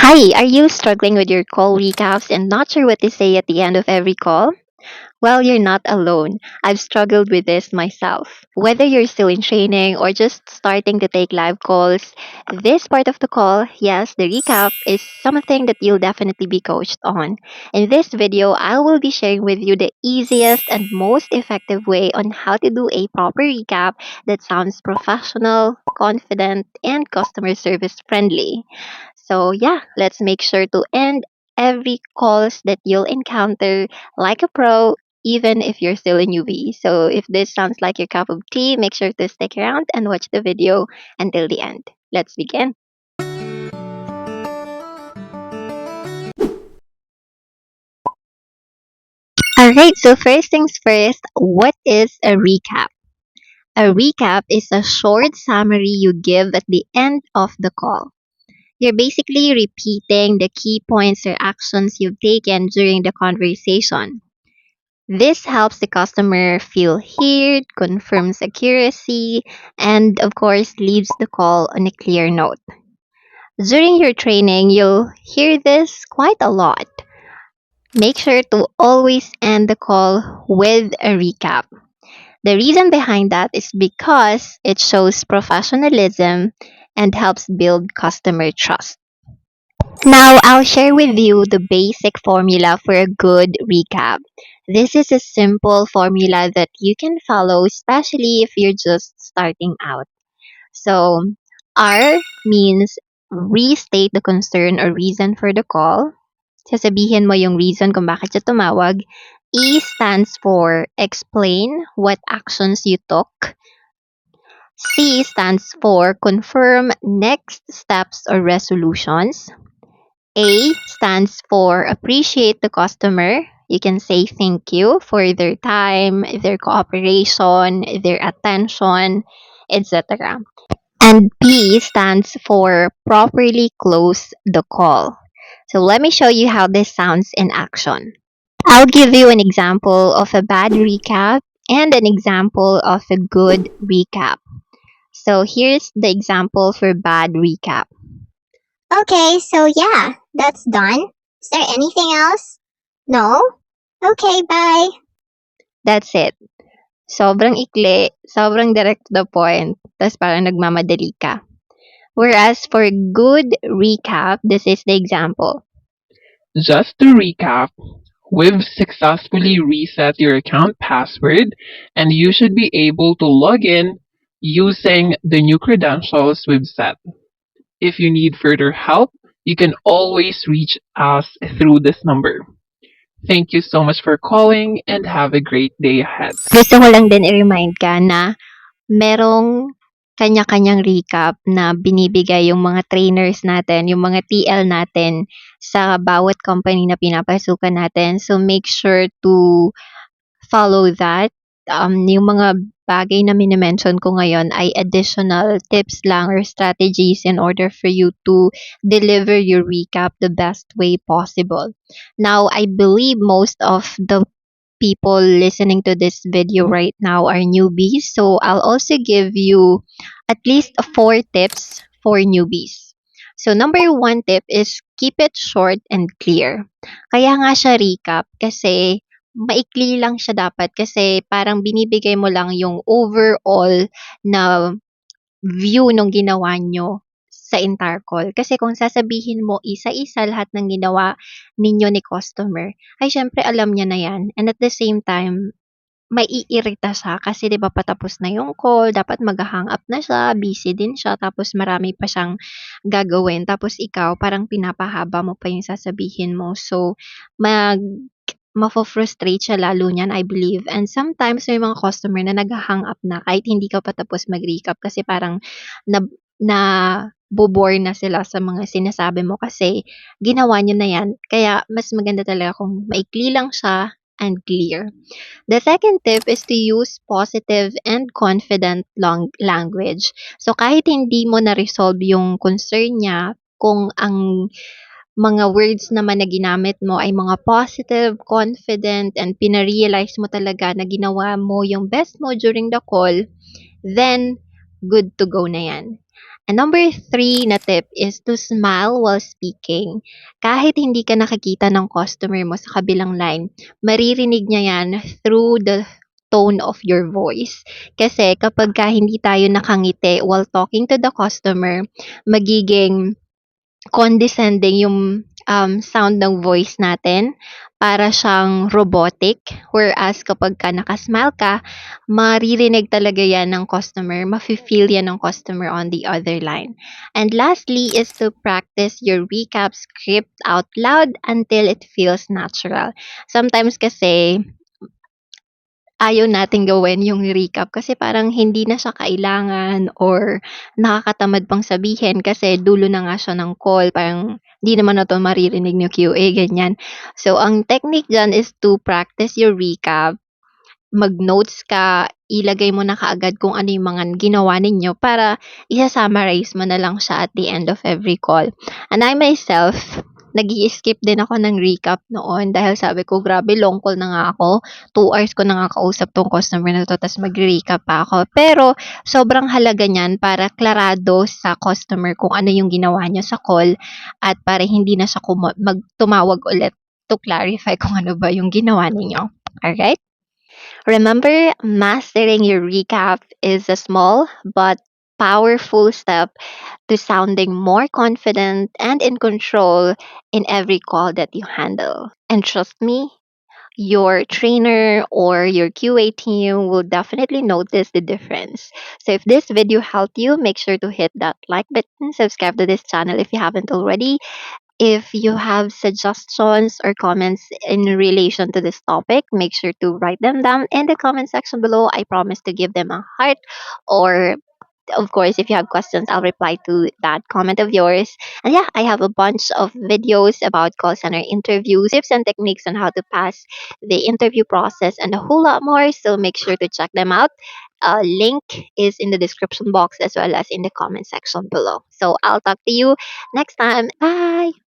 Hi, are you struggling with your call recaps and not sure what to say at the end of every call? Well, you're not alone. I've struggled with this myself. Whether you're still in training or just starting to take live calls, this part of the call, yes, the recap, is something that you'll definitely be coached on. In this video, I will be sharing with you the easiest and most effective way on how to do a proper recap that sounds professional, confident, and customer service friendly. So yeah, let's make sure to end every calls that you'll encounter like a pro, even if you're still a newbie. So if this sounds like your cup of tea, make sure to stick around and watch the video until the end. Let's begin. Alright, so first things first, what is a recap? A recap is a short summary you give at the end of the call. You're basically repeating the key points or actions you've taken during the conversation. This helps the customer feel heard, confirms accuracy, and of course leaves the call on a clear note. During your training, you'll hear this quite a lot. Make sure to always end the call with a recap. The reason behind that is because it shows professionalism and helps build customer trust. Now, I'll share with you the basic formula for a good recap. This is a simple formula that you can follow, especially if you're just starting out. So, R means restate the concern or reason for the call. Sasabihin mo yung reason kung bakit siya tumawag. E stands for explain what actions you took. C stands for confirm next steps or resolutions. A stands for appreciate the customer. You can say thank you for their time, their cooperation, their attention, etc. And P stands for properly close the call. So let me show you how this sounds in action. I'll give you an example of a bad recap and an example of a good recap. So here's the example for bad recap. Okay, so yeah, that's done. Is there anything else? No? Okay, bye. That's it. Sobrang ikli, sobrang direct to the point, tas parang nagmamadali ka. Whereas for good recap, this is the example. Just to recap, we've successfully reset your account password and you should be able to log in using the new credentials we've set. If you need further help, you can always reach us through this number. Thank you so much for calling and have a great day ahead. Gusto ko lang din i-remind ka na merong kanya-kanyang recap na binibigay yung mga trainers natin, yung mga TL natin sa bawat company na pinapasukan natin. So make sure to follow that. Yung mga bagay na minimension ko ngayon ay additional tips lang or strategies in order for you to deliver your recap the best way possible. Now, I believe most of the people listening to this video right now are newbies. So I'll also give you at least four tips for newbies. So number one tip is keep it short and clear. Kaya nga siya recap kasi maikli lang siya dapat kasi parang binibigay mo lang yung overall na view nung ginawa nyo sa entire call. Kasi kung sasabihin mo isa-isa lahat ng ginawa ninyo ni customer, ay syempre alam niya na yan. And at the same time, maiirita siya kasi 'di ba patapos na yung call, dapat magha-hang up na siya, busy din siya, tapos marami pa siyang gagawin. Tapos ikaw parang pinapahaba mo pa yung sasabihin mo. So, mafo-frustrate siya lalo niyan, I believe. And sometimes may mga customer na nagha-hang up na kahit hindi ka pa tapos mag-recap kasi parang na na bore na sila sa mga sinasabi mo kasi ginawa niyo na yan. Kaya mas maganda talaga kung maikli lang siya and clear. The second tip is to use positive and confident language. So kahit hindi mo na-resolve yung concern niya, kung ang mga words naman na ginamit mo ay mga positive, confident, and pina-realize mo talaga na ginawa mo yung best mo during the call, then good to go na yan. And number three na tip is to smile while speaking. Kahit hindi ka nakikita ng customer mo sa kabilang line, maririnig niya yan through the tone of your voice. Kasi kapag ka hindi tayo nakangiti while talking to the customer, magiging condescending yung sound ng voice natin. Para siyang robotic. Whereas kapag ka nakasmile ka, maririnig talaga yan ng customer, mafe-feel yan ng customer on the other line. And lastly is to practice your recap script out loud until it feels natural. Sometimes kasi ayaw nating gawin yung recap kasi parang hindi na siya kailangan or nakakatamad pang sabihin kasi dulo na nga siya ng call, parang di naman na 'to maririnig ng QA, ganyan. So, ang technique diyan is to practice your recap, mag-notes ka, ilagay mo na kaagad kung ano yung mga ginawa ninyo para isa-summarize mo na lang siya at the end of every call. And I myself, nag-i-skip din ako ng recap noon dahil sabi ko, grabe long call na nga ako, 2 hours ko na nga kausap tong customer na 'to ta's magre-recap pa ako. Pero sobrang halaga niyan para klarado sa customer kung ano yung ginawa niya sa call at para hindi na siya tumawag ulit to clarify kung ano ba yung ginawa ninyo. Alright? Remember, mastering your recap is a small but powerful step to sounding more confident and in control in every call that you handle. And trust me, your trainer or your QA team will definitely notice the difference. So if this video helped you, make sure to hit that like button, subscribe to this channel if you haven't already. If you have suggestions or comments in relation to this topic, make sure to write them down in the comment section below. I promise to give them a heart, or of course, if you have questions, I'll reply to that comment of yours. And yeah, I have a bunch of videos about call center interviews, tips and techniques on how to pass the interview process, and a whole lot more. So make sure to check them out. Link is in the description box as well as in the comment section below. So I'll talk to you next time. Bye.